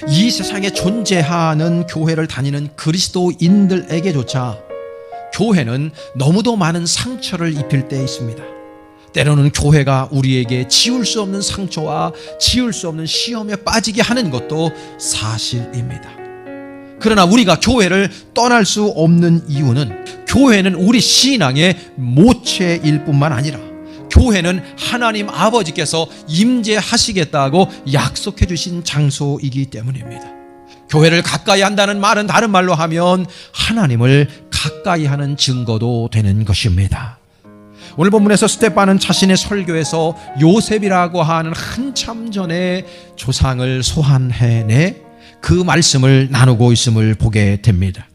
이 세상에 존재하는 교회를 다니는 그리스도인들에게조차 교회는 너무도 많은 상처를 입힐 때 있습니다. 때로는 교회가 우리에게 지울 수 없는 상처와 지울 수 없는 시험에 빠지게 하는 것도 사실입니다. 그러나 우리가 교회를 떠날 수 없는 이유는 교회는 우리 신앙의 모체일 뿐만 아니라 교회는 하나님 아버지께서 임재하시겠다고 약속해 주신 장소이기 때문입니다. 교회를 가까이 한다는 말은 다른 말로 하면 하나님을 가까이 하는 증거도 되는 것입니다. 오늘 본문에서 스데반은 자신의 설교에서 요셉이라고 하는 한참 전에 조상을 소환해내 그 말씀을 나누고 있음을 보게 됩니다.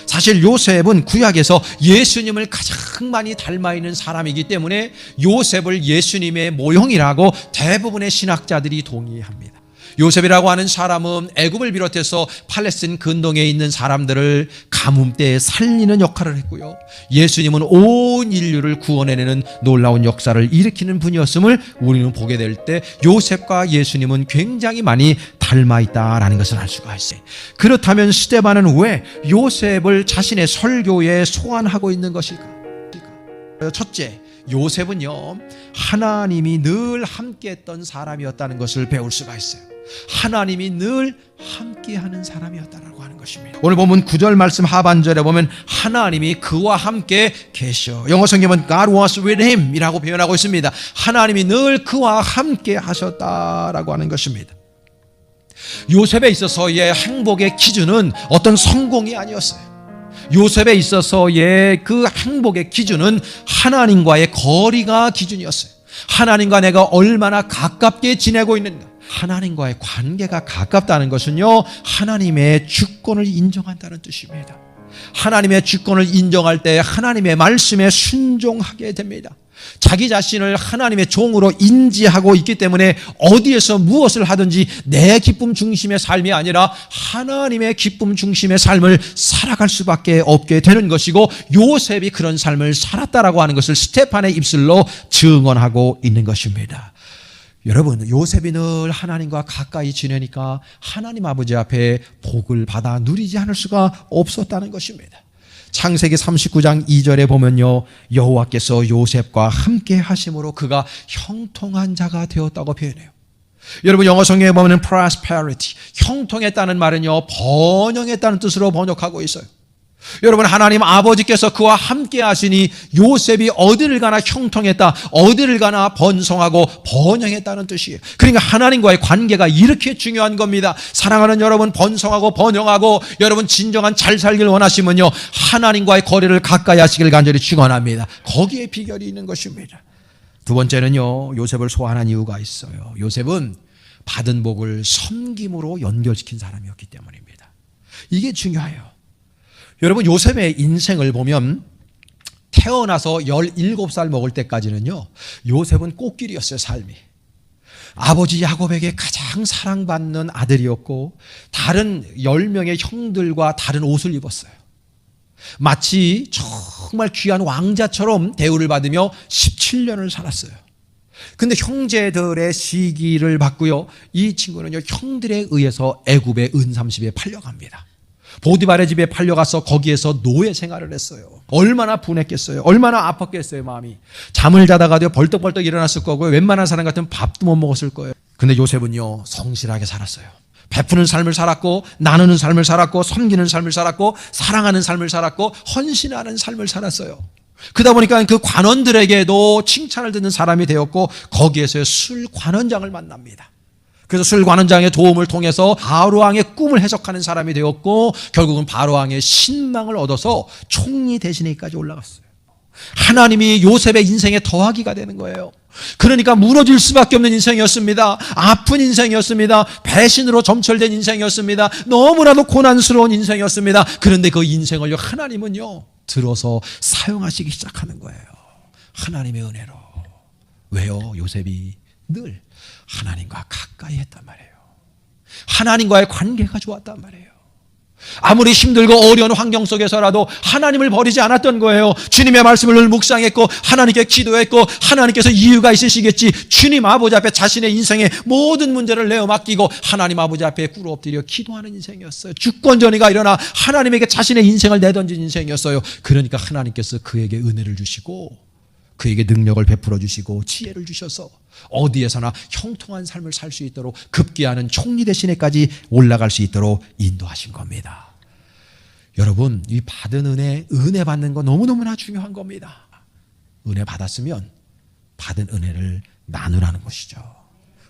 사실 요셉은 구약에서 예수님을 가장 많이 닮아 있는 사람이기 때문에 요셉을 예수님의 모형이라고 대부분의 신학자들이 동의합니다. 요셉이라고 하는 사람은 애굽을 비롯해서 팔레스틴 근동에 있는 사람들을 가뭄 때에 살리는 역할을 했고요. 예수님은 온 인류를 구원해내는 놀라운 역사를 일으키는 분이었음을 우리는 보게 될 때 요셉과 예수님은 굉장히 많이 닮아 있다라는 것을 알 수가 있어요. 그렇다면 스데반은 왜 요셉을 자신의 설교에 소환하고 있는 것일까? 첫째, 요셉은요, 하나님이 늘 함께했던 사람이었다는 것을 배울 수가 있어요. 하나님이 늘 함께하는 사람이었다라고 하는 것입니다. 오늘 보면 9절 말씀 하반절에 보면 하나님이 그와 함께 계셔. 영어 성경은 God was with him 이라고 표현하고 있습니다. 하나님이 늘 그와 함께 하셨다라고 하는 것입니다. 요셉에 있어서의 행복의 기준은 어떤 성공이 아니었어요. 요셉에 있어서의 그 행복의 기준은 하나님과의 거리가 기준이었어요. 하나님과 내가 얼마나 가깝게 지내고 있는가. 하나님과의 관계가 가깝다는 것은요, 하나님의 주권을 인정한다는 뜻입니다. 하나님의 주권을 인정할 때 하나님의 말씀에 순종하게 됩니다. 자기 자신을 하나님의 종으로 인지하고 있기 때문에 어디에서 무엇을 하든지 내 기쁨 중심의 삶이 아니라 하나님의 기쁨 중심의 삶을 살아갈 수밖에 없게 되는 것이고, 요셉이 그런 삶을 살았다라고 하는 것을 스데반의 입술로 증언하고 있는 것입니다. 여러분, 요셉이 늘 하나님과 가까이 지내니까 하나님 아버지 앞에 복을 받아 누리지 않을 수가 없었다는 것입니다. 창세기 39장 2절에 보면요, 여호와께서 요셉과 함께 하심으로 그가 형통한 자가 되었다고 표현해요. 여러분, 영어 성경에 보면 prosperity, 형통했다는 말은요, 번영했다는 뜻으로 번역하고 있어요. 여러분, 하나님 아버지께서 그와 함께 하시니 요셉이 어디를 가나 형통했다, 어디를 가나 번성하고 번영했다는 뜻이에요. 그러니까 하나님과의 관계가 이렇게 중요한 겁니다. 사랑하는 여러분, 번성하고 번영하고 여러분 진정한 잘 살길 원하시면요, 하나님과의 거리를 가까이 하시길 간절히 축원합니다. 거기에 비결이 있는 것입니다. 두 번째는요, 요셉을 소환한 이유가 있어요. 요셉은 받은 복을 섬김으로 연결시킨 사람이었기 때문입니다. 이게 중요해요. 여러분, 요셉의 인생을 보면 태어나서 17살 먹을 때까지는요, 요셉은 꽃길이었어요. 삶이. 아버지 야곱에게 가장 사랑받는 아들이었고 다른 10명의 형들과 다른 옷을 입었어요. 마치 정말 귀한 왕자처럼 대우를 받으며 17년을 살았어요. 근데 형제들의 시기를 받고요, 이 친구는요, 형들에 의해서 애굽의 은삼십에 팔려갑니다. 보디발의 집에 팔려가서 거기에서 노예 생활을 했어요. 얼마나 분했겠어요. 얼마나 아팠겠어요, 마음이. 잠을 자다가도 벌떡벌떡 일어났을 거고요. 웬만한 사람 같으면 밥도 못 먹었을 거예요. 근데 요셉은요, 성실하게 살았어요. 베푸는 삶을 살았고, 나누는 삶을 살았고, 섬기는 삶을 살았고, 사랑하는 삶을 살았고, 헌신하는 삶을 살았어요. 그러다 보니까 그 관원들에게도 칭찬을 듣는 사람이 되었고, 거기에서 술 관원장을 만납니다. 그래서 술 관원장의 도움을 통해서 바로왕의 꿈을 해석하는 사람이 되었고, 결국은 바로왕의 신망을 얻어서 총리 대신에까지 올라갔어요. 하나님이 요셉의 인생에 더하기가 되는 거예요. 그러니까 무너질 수밖에 없는 인생이었습니다. 아픈 인생이었습니다. 배신으로 점철된 인생이었습니다. 너무나도 고난스러운 인생이었습니다. 그런데 그 인생을 하나님은요, 들어서 사용하시기 시작하는 거예요. 하나님의 은혜로. 왜요? 요셉이 늘 하나님과 가까이 했단 말이에요. 하나님과의 관계가 좋았단 말이에요. 아무리 힘들고 어려운 환경 속에서라도 하나님을 버리지 않았던 거예요. 주님의 말씀을 늘 묵상했고 하나님께 기도했고 하나님께서 이유가 있으시겠지. 주님 아버지 앞에 자신의 인생의 모든 문제를 내어 맡기고 하나님 아버지 앞에 꿇어 엎드려 기도하는 인생이었어요. 주권전이가 일어나 하나님에게 자신의 인생을 내던진 인생이었어요. 그러니까 하나님께서 그에게 은혜를 주시고 그에게 능력을 베풀어 주시고 지혜를 주셔서 어디에서나 형통한 삶을 살 수 있도록 급기야는 총리 대신에까지 올라갈 수 있도록 인도하신 겁니다. 여러분, 이 받은 은혜 받는 거 너무너무나 중요한 겁니다. 은혜 받았으면 받은 은혜를 나누라는 것이죠.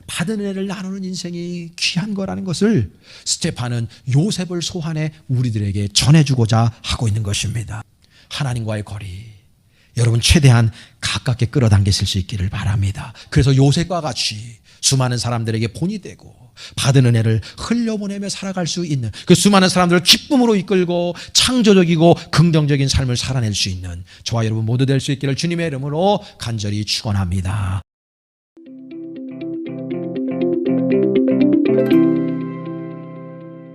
받은 은혜를 나누는 인생이 귀한 거라는 것을 스테판은 요셉을 소환해 우리들에게 전해주고자 하고 있는 것입니다. 하나님과의 거리, 여러분 최대한 가깝게 끌어당기실 수 있기를 바랍니다. 그래서 요셉과 같이 수많은 사람들에게 본이 되고 받은 은혜를 흘려보내며 살아갈 수 있는, 그 수많은 사람들을 기쁨으로 이끌고 창조적이고 긍정적인 삶을 살아낼 수 있는 저와 여러분 모두 될 수 있기를 주님의 이름으로 간절히 축원합니다.